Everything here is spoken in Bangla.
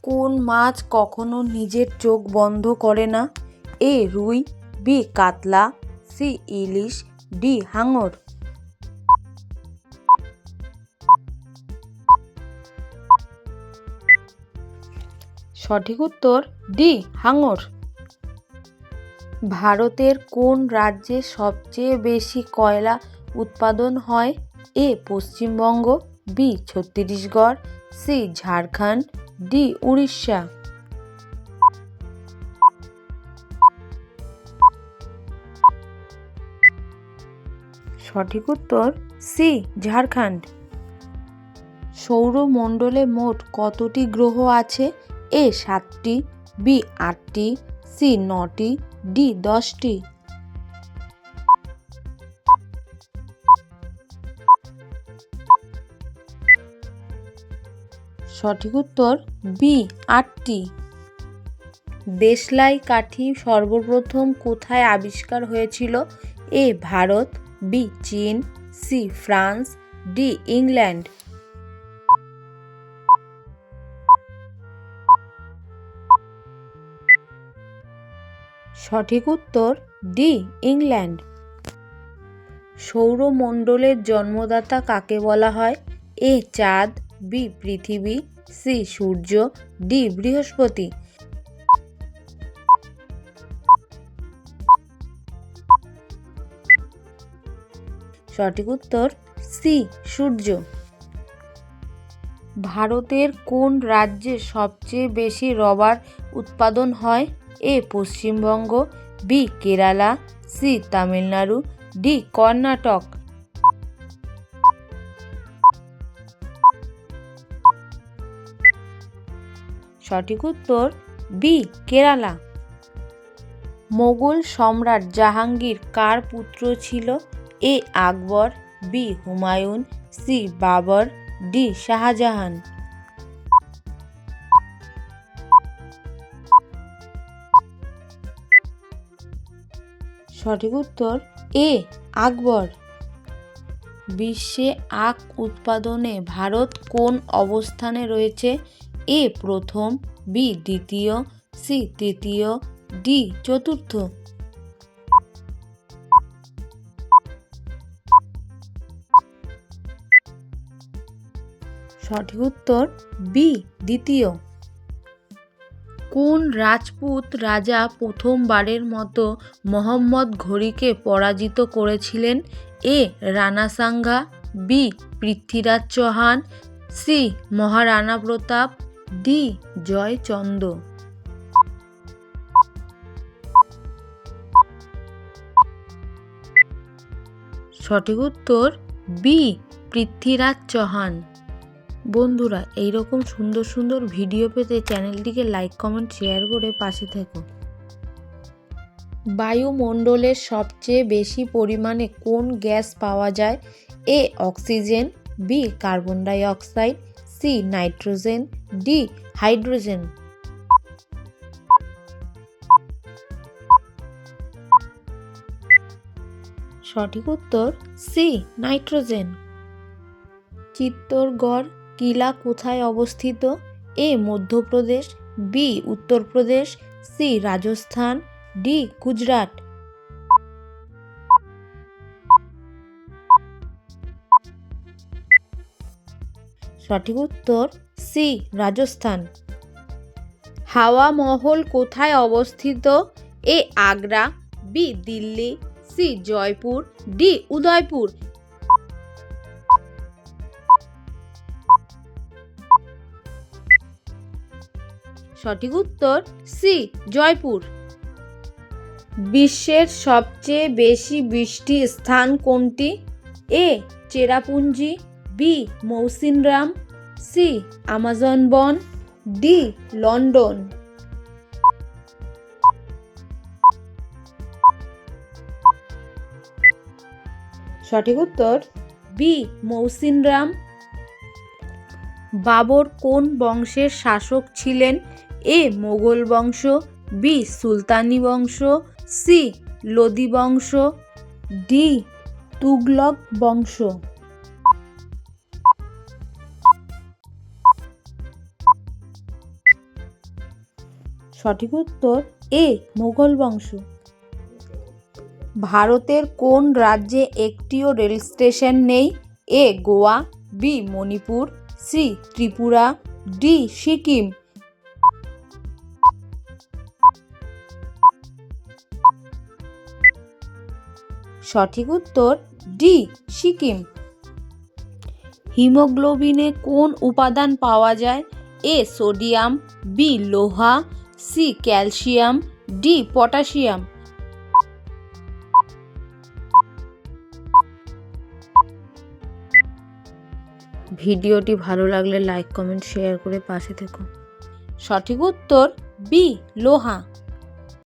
কোন মাছ কখনো নিজের চোখ বন্ধ করে না? এ রুই, বি কাতলা, সি ইলিশ, ডি হাঙর। সঠিক উত্তর ডি হাঙর। ভারতের কোন রাজ্যে সবচেয়ে বেশি কয়লা উৎপাদন হয়? A Paschimbanga, B Chhattisgarh, C Jharkhand, D Orissa. সঠিক উত্তর সি ঝাড়খণ্ড। সৌরমণ্ডলে মোট কতটি গ্রহ আছে? এ 7টি, বি 8টি, সি 9টি, ডি 10টি। সঠিক উত্তর বি 8টি। দেশলাই কাঠি সর্বপ্রথম কোথায় আবিষ্কার হয়েছিল? এ ভারত, বি চীন, সি ফ্রান্স, ডি ইংল্যান্ড। সঠিক উত্তর ডি ইংল্যান্ড। সৌরমণ্ডলের জন্মদাতা কাকে বলা হয়? এ চাঁদ, বি পৃথিবী, সি সূর্য, ডি বৃহস্পতি। সঠিক উত্তর সি সূর্য। ভারতের কোন রাজ্যে সবচেয়ে বেশি রবার উৎপাদন হয়? A Paschimbanga, B Kerala, C Tamil Nadu, D Karnataka. সঠিক উত্তর বি কেরালা। মোগল সম্রাট জাহাঙ্গীর কার পুত্র ছিল? A Akbar, B Humayun, C Babur, D Shahjahan. সঠিক উত্তর এ আকবর। বিশ্বে আখ উৎপাদনে ভারত কোন অবস্থানে রয়েছে? এ প্রথম, বি দ্বিতীয়, সি তৃতীয়, ডি চতুর্থ। সঠিক উত্তর বি দ্বিতীয়। কোন রাজপুত রাজা প্রথমবারের মতো মহম্মদ ঘুরিকে পরাজিত করেছিলেন? এ রাণা সাঙ্গা, বি পৃথ্বীরাজ চৌহান, সি মহারাণা প্রতাপ, ডি জয়চন্দ। সঠিক উত্তর বি পৃথ্বীরাজ চৌহান। বন্ধুরা, এইরকম সুন্দর সুন্দর ভিডিও পেতে চ্যানেলটিকে লাইক, কমেন্ট, শেয়ার করে পাশে থেকো। বায়ুমণ্ডলের সবচেয়ে বেশি পরিমাণে কোন গ্যাস পাওয়া যায়? A oxygen, B carbon dioxide, C nitrogen, D hydrogen. সঠিক উত্তর সি নাইট্রোজেন। চিত্তরগড় কিলা কোথায় অবস্থিত? A Madhya Pradesh, B Uttar Pradesh, C Rajasthan, D Gujarat. সঠিক উত্তর সি রাজস্থান। হাওয়া মহল কোথায় অবস্থিত? A Agra, B Delhi, C Jaipur, D Udaipur. সঠিক উত্তর সি জয়পুর। বিশ্বের সবচেয়ে বেশি বৃষ্টির স্থান কোনটি? এ Cherrapunji, B Mawsynram, C Amazon বন, ডি লন্ডন। সঠিক উত্তর বি মৌসিনরাম। বাবর কোন বংশের শাসক ছিলেন? এ মোগল বংশ, বি সুলতানি বংশ, সি লোদি বংশ, ডি তুগলক বংশ। সঠিক উত্তর এ মোগল বংশ। ভারতের কোন রাজ্যে একটিও রেল স্টেশন নেই? A Goa, B Manipur, C Tripura, D Sikkim. সঠিক উত্তর ডি সিকিম। হিমোগ্লোবিনে কোন উপাদান পাওয়া যায়? এ সোডিয়াম, বি লোহা, সি ক্যালসিয়াম, ডি পটাশিয়াম। ভিডিওটি ভালো লাগলে লাইক, কমেন্ট, শেয়ার করে পাশে থেকো। সঠিক উত্তর বি লোহা।